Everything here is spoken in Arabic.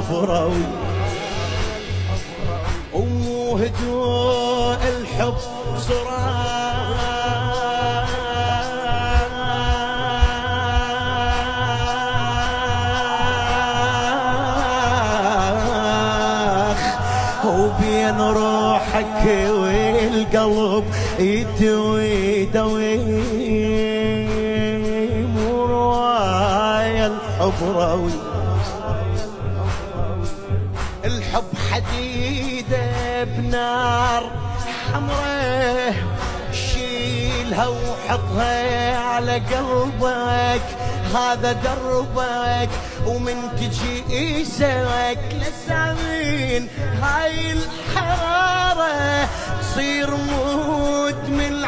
الحفروي، ومو هدوء الحب صراخ، وبين روحك والقلب يدوي مو رواية الحفروي. الحب حديدة بنار حمره، شيلها وحطها على قلبك، هذا دربك، ومن تجي إيسك لسامين هاي الحرارة تصير مدمن.